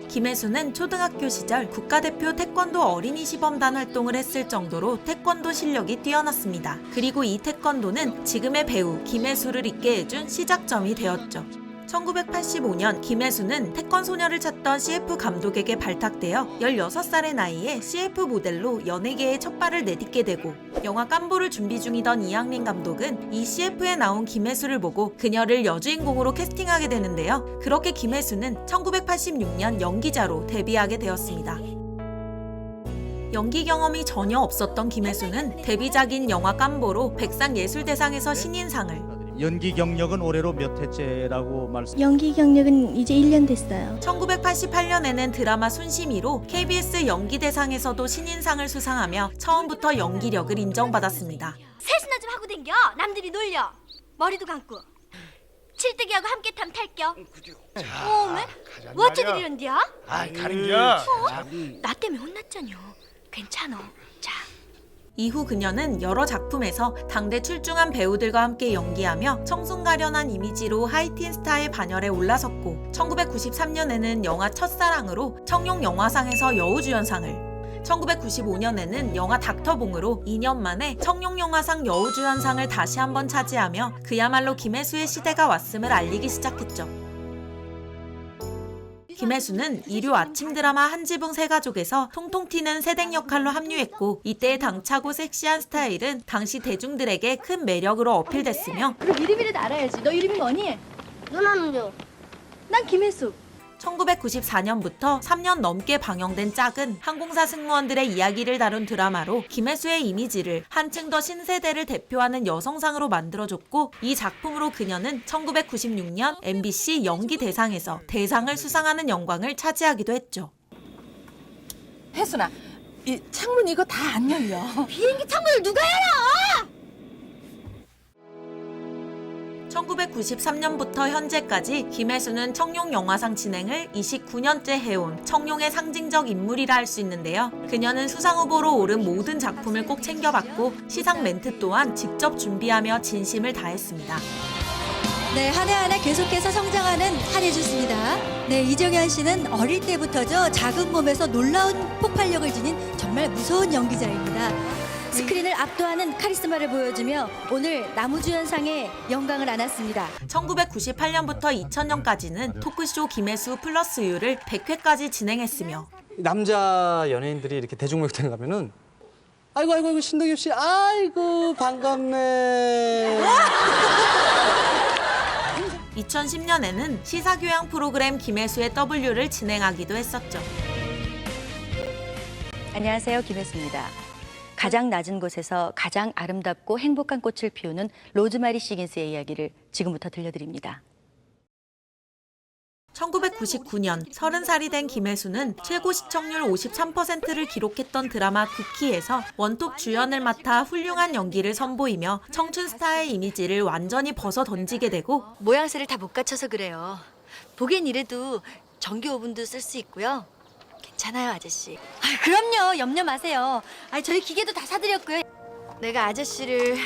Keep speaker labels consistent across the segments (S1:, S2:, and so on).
S1: 김혜수는 초등학교 시절 국가대표 태권도 어린이 시범단 활동을 했을 정도로 태권도 실력이 뛰어났습니다. 그리고 이 태권도는 지금의 배우 김혜수를 있게 해준 시작점이 되었죠. 1985년 김혜수는 태권소녀를 찾던 CF 감독에게 발탁되어 16살의 나이에 CF 모델로 연예계에 첫 발을 내딛게 되고, 영화 깜보를 준비 중이던 이항린 감독은 이 CF에 나온 김혜수를 보고 그녀를 여주인공으로 캐스팅하게 되는데요. 그렇게 김혜수는 1986년 연기자로 데뷔하게 되었습니다. 연기 경험이 전혀 없었던 김혜수는 데뷔작인 영화 깜보로 백상예술대상에서 신인상을,
S2: 연기 경력은 올해로 몇 회째라고 말씀?
S3: 연기 경력은 이제 1년 됐어요.
S1: 1988년에는 드라마 순심이로 KBS 연기대상에서도 신인상을 수상하며 처음부터 연기력을 인정받았습니다.
S4: 세수나 좀 하고 댕겨. 남들이 놀려. 머리도 감고. 칠뜨기하고 함께 타면 탈겨. 오메? 어쩌들 이런디야?
S5: 아이 가는겨.
S4: 나 때문에 혼났잖여. 괜찮어. 자.
S1: 이후 그녀는 여러 작품에서 당대 출중한 배우들과 함께 연기하며 청순가련한 이미지로 하이틴 스타의 반열에 올라섰고, 1993년에는 영화 첫사랑으로 청룡영화상에서 여우주연상을, 1995년에는 영화 닥터봉으로 2년 만에 청룡영화상 여우주연상을 다시 한번 차지하며 그야말로 김혜수의 시대가 왔음을 알리기 시작했죠. 김혜수는 일요 아침 드라마 한지붕 세가족에서 통통 튀는 새댁 역할로 합류했고, 이때의 당차고 섹시한 스타일은 당시 대중들에게 큰 매력으로 어필됐으며,
S3: 그럼 이름이라도 알아야지. 너 이름이 뭐니?
S4: 누나는요?
S3: 난 김혜수.
S1: 1994년부터 3년 넘게 방영된 짝은 항공사 승무원들의 이야기를 다룬 드라마로 김혜수의 이미지를 한층 더 신세대를 대표하는 여성상으로 만들어줬고, 이 작품으로 그녀는 1996년 MBC 연기대상에서 대상을 수상하는 영광을 차지하기도 했죠.
S6: 혜순아, 이 창문 이거 다 안 열려.
S4: 비행기 창문을 누가 열어?
S1: 1993년부터 현재까지 김혜수는 청룡영화상 진행을 29년째 해온 청룡의 상징적 인물이라 할 수 있는데요. 그녀는 수상후보로 오른 모든 작품을 꼭 챙겨봤고, 시상 멘트 또한 직접 준비하며 진심을 다했습니다.
S7: 네, 한 해 한 해 계속해서 성장하는 한 해였습니다. 네, 이정현 씨는 어릴 때부터죠, 작은 몸에서 놀라운 폭발력을 지닌 정말 무서운 연기자입니다. 스크린을 압도하는 카리스마를 보여주며 오늘 나무주연상의 영광을 안았습니다.
S1: 1998년부터 2000년까지는 토크쇼 김혜수 플러스 유를 100회까지 진행했으며,
S8: 남자 연예인들이 이렇게 대중목욕탕에 가면은 아이고 신동엽 씨 아이고 반갑네.
S1: 2010년에는 시사교양 프로그램 김혜수의 W를 진행하기도 했었죠.
S9: 안녕하세요, 김혜수입니다. 가장 낮은 곳에서 가장 아름답고 행복한 꽃을 피우는 로즈마리 시긴스의 이야기를 지금부터 들려드립니다.
S1: 1999년 30살이 된 김혜수는 최고 시청률 53%를 기록했던 드라마 쿠키에서 원톱 주연을 맡아 훌륭한 연기를 선보이며 청춘 스타의 이미지를 완전히 벗어던지게 되고,
S9: 모양새를 다 못 갖춰서 그래요. 보기엔 이래도 전기 오븐도 쓸 수 있고요. 괜찮아요, 아저씨.
S4: 그럼요. 염려 마세요. 저희 기계도 다 사드렸고요.
S9: 내가 아저씨를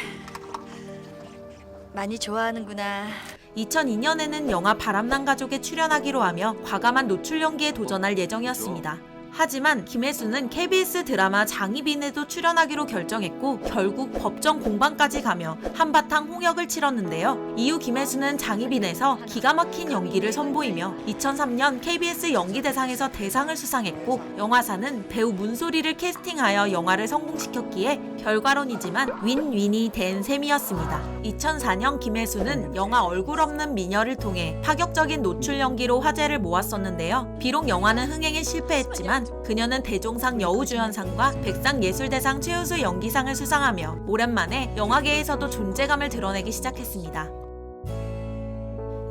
S9: 많이 좋아하는구나.
S1: 2002년에는 영화 바람난 가족에 출연하기로 하며 과감한 노출 연기에 도전할 예정이었습니다. 하지만 김혜수는 KBS 드라마 장희빈에도 출연하기로 결정했고, 결국 법정 공방까지 가며 한바탕 홍역을 치렀는데요. 이후 김혜수는 장희빈에서 기가 막힌 연기를 선보이며 2003년 KBS 연기대상에서 대상을 수상했고, 영화사는 배우 문소리를 캐스팅하여 영화를 성공시켰기에 결과론이지만 윈윈이 된 셈이었습니다. 2004년 김혜수는 영화 얼굴 없는 미녀를 통해 파격적인 노출 연기로 화제를 모았었는데요. 비록 영화는 흥행에 실패했지만 그녀는 대종상 여우주연상과 백상예술대상 최우수 연기상을 수상하며 오랜만에 영화계에서도 존재감을 드러내기 시작했습니다.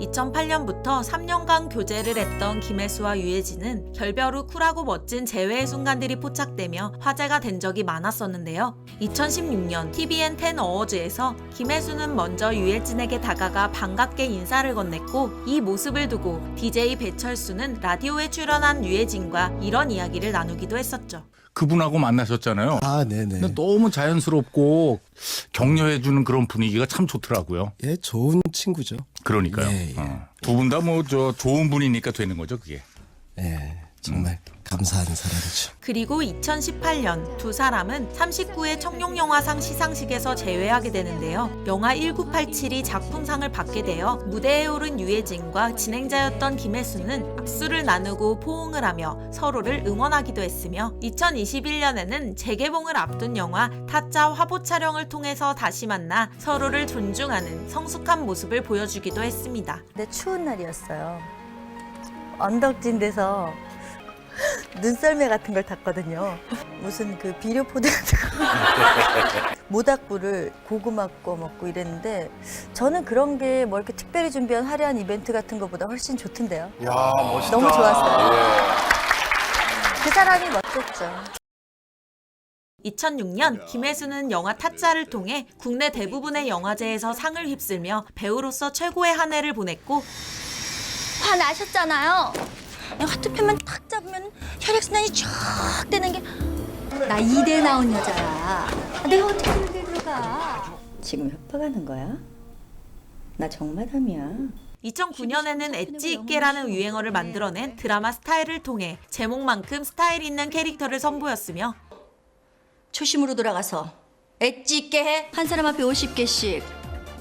S1: 2008년부터 3년간 교제를 했던 김혜수와 유해진은 결별 후 쿨하고 멋진 재회의 순간들이 포착되며 화제가 된 적이 많았었는데요. 2016년 TVN 10 어워즈에서 김혜수는 먼저 유해진에게 다가가 반갑게 인사를 건넸고, 이 모습을 두고 DJ 배철수는 라디오에 출연한 유해진과 이런 이야기를 나누기도 했었죠.
S5: 그분하고 만나셨잖아요.
S10: 아, 네네.
S5: 근데 너무 자연스럽고 격려해주는 그런 분위기가 참 좋더라고요.
S10: 예, 좋은 친구죠.
S5: 그러니까요.
S10: 예, 예.
S5: 두 분 다 뭐 좋은 분이니까 되는 거죠, 그게.
S10: 예.
S8: 정말 감사한 사람이죠.
S1: 그리고 2018년 두 사람은 39회 청룡영화상 시상식에서 재회하게 되는데요. 영화 1987이 작품상을 받게 되어 무대에 오른 유해진과 진행자였던 김혜수는 악수를 나누고 포옹을 하며 서로를 응원하기도 했으며 2021년에는 재개봉을 앞둔 영화 타짜 화보 촬영을 통해서 다시 만나 서로를 존중하는 성숙한 모습을 보여주기도 했습니다.
S7: 근데 추운 날이었어요. 언덕진 데서 눈썰매 같은 걸 탔거든요. 무슨 그 비료포대 같은 거. 모닥불을 고구마 구워 먹고 이랬는데 저는 그런 게 뭐 이렇게 특별히 준비한 화려한 이벤트 같은 것보다 훨씬 좋던데요.
S10: 야, 멋있다.
S7: 너무 좋았어요.
S10: 예.
S7: 그 사람이 멋졌죠.
S1: 2006년 김혜수는 영화 타짜를 통해 국내 대부분의 영화제에서 상을 휩쓸며 배우로서 최고의 한 해를 보냈고
S3: 화나셨잖아요.
S7: 하트펜만 탁 잡으면 혈액순환이 쫙 되는 게 나 이대 나온 여자야. 내가 어떻게 그렇게 들어가.
S9: 지금 협박하는 거야? 나 정마담이야.
S1: 2009년에는 엣지 있게라는 유행어를 만들어낸 드라마 스타일을 통해 제목만큼 스타일 있는 캐릭터를 선보였으며
S7: 초심으로 돌아가서 엣지 있게 해. 한 사람 앞에 50개씩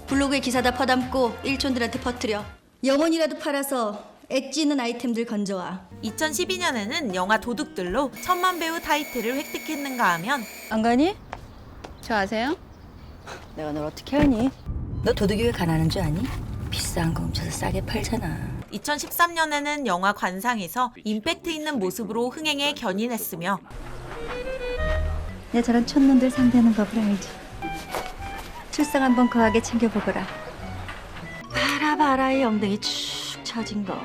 S7: 블로그에 기사다 퍼담고 일촌들한테 퍼뜨려. 영혼이라도 팔아서 엣지 있는 아이템들 건져와.
S1: 2012년에는 영화 도둑들로 천만 배우 타이틀을 획득했는가 하면
S3: 안 가니? 저 아세요?
S9: 내가 널 어떻게 하니? 너 도둑이 왜 가난한 줄 아니? 비싼 거 훔쳐서 싸게 팔잖아.
S1: 2013년에는 영화 관상에서 임팩트 있는 모습으로 흥행에 견인했으며
S7: 내 저런 촌놈들 상대하는 법을 알지. 출상 한번 거하게 챙겨보거라.
S9: 봐라 이 엉덩이 축 처진 거.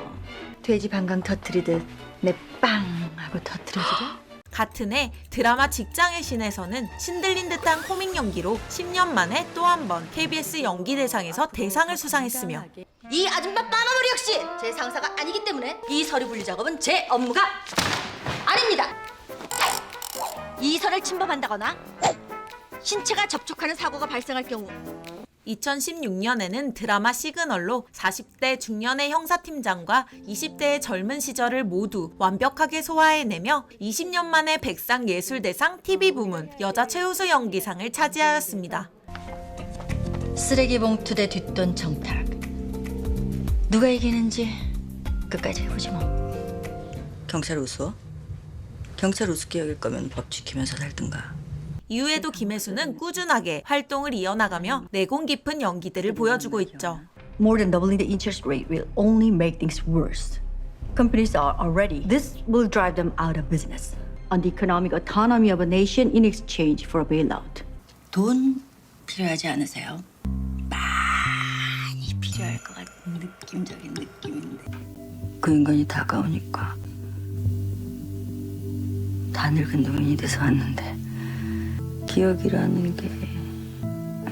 S9: 돼지 방광 터트리듯 내 빵 하고 터트려주려?
S1: 같은 해 드라마 직장의 신에서는 신들린 듯한 코믹 연기로 10년 만에 또 한 번 KBS 연기대상에서 대상을 수상했으며
S7: 이 아줌마 빠마머리 역시 제 상사가 아니기 때문에 이 서류 분리 작업은 제 업무가 아닙니다. 이 설을 침범한다거나 신체가 접촉하는 사고가 발생할 경우
S1: 2016년에는 드라마 시그널로 40대 중년의 형사팀장과 20대의 젊은 시절을 모두 완벽하게 소화해내며 20년 만에 백상예술대상 TV 부문 여자 최우수 연기상을 차지하였습니다.
S9: 쓰레기 봉투 대 뒷돈 청탁. 누가 이기는지 끝까지 해보지 뭐. 경찰 우스워? 경찰 우습게 여길 거면 법 지키면서 살든가.
S1: 이후에도 김혜수는 꾸준하게 활동을 이어나가며 내공 깊은 연기들을 보여주고 있죠.
S11: More than doubling the interest rate will only make things worse. Companies are already. This will drive them out of business. On the economic autonomy of a nation in exchange for a bailout.
S9: 돈 필요하지 않으세요? 많이 필요할 것 같은 느낌적인 느낌인데 그 인간이 다가오니까 다 늙은 노인이 돼서 왔는데 기억이라는 게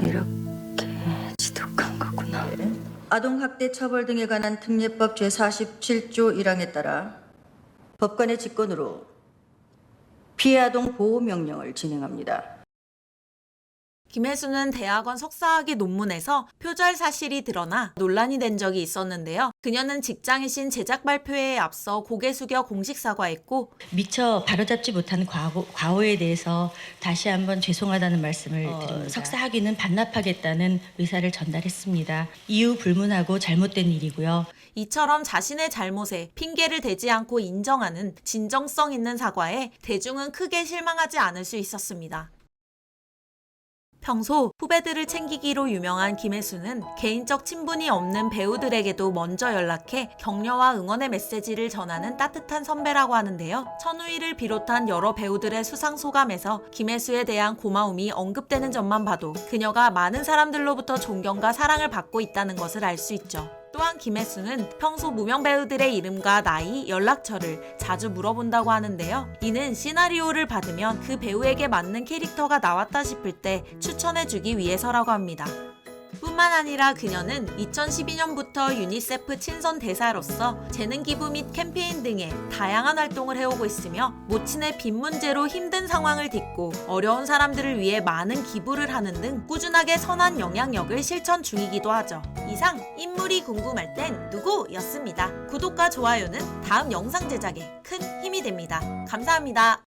S9: 이렇게 지독한 거구나.
S7: 아동학대 처벌 등에 관한 특례법 제47조 1항에 따라 법관의 직권으로 피해 아동 보호 명령을 진행합니다.
S1: 김혜수는 대학원 석사학위 논문에서 표절 사실이 드러나 논란이 된 적이 있었는데요. 그녀는 직장의 신 제작 발표회에 앞서 고개 숙여 공식 사과했고
S9: 미처 바로잡지 못한 과오에 대해서 다시 한번 죄송하다는 말씀을 드립니다. 석사학위는 반납하겠다는 의사를 전달했습니다. 이유 불문하고 잘못된 일이고요.
S1: 이처럼 자신의 잘못에 핑계를 대지 않고 인정하는 진정성 있는 사과에 대중은 크게 실망하지 않을 수 있었습니다. 평소 후배들을 챙기기로 유명한 김혜수는 개인적 친분이 없는 배우들에게도 먼저 연락해 격려와 응원의 메시지를 전하는 따뜻한 선배라고 하는데요. 천우희를 비롯한 여러 배우들의 수상 소감에서 김혜수에 대한 고마움이 언급되는 점만 봐도 그녀가 많은 사람들로부터 존경과 사랑을 받고 있다는 것을 알 수 있죠. 또한 김혜수는 평소 무명 배우들의 이름과 나이, 연락처를 자주 물어본다고 하는데요. 이는 시나리오를 받으면 그 배우에게 맞는 캐릭터가 나왔다 싶을 때 추천해주기 위해서라고 합니다. 뿐만 아니라 그녀는 2012년부터 유니세프 친선 대사로서 재능 기부 및 캠페인 등의 다양한 활동을 해오고 있으며 모친의 빚 문제로 힘든 상황을 딛고 어려운 사람들을 위해 많은 기부를 하는 등 꾸준하게 선한 영향력을 실천 중이기도 하죠. 이상 인물이 궁금할 땐 누구였습니다. 구독과 좋아요는 다음 영상 제작에 큰 힘이 됩니다. 감사합니다.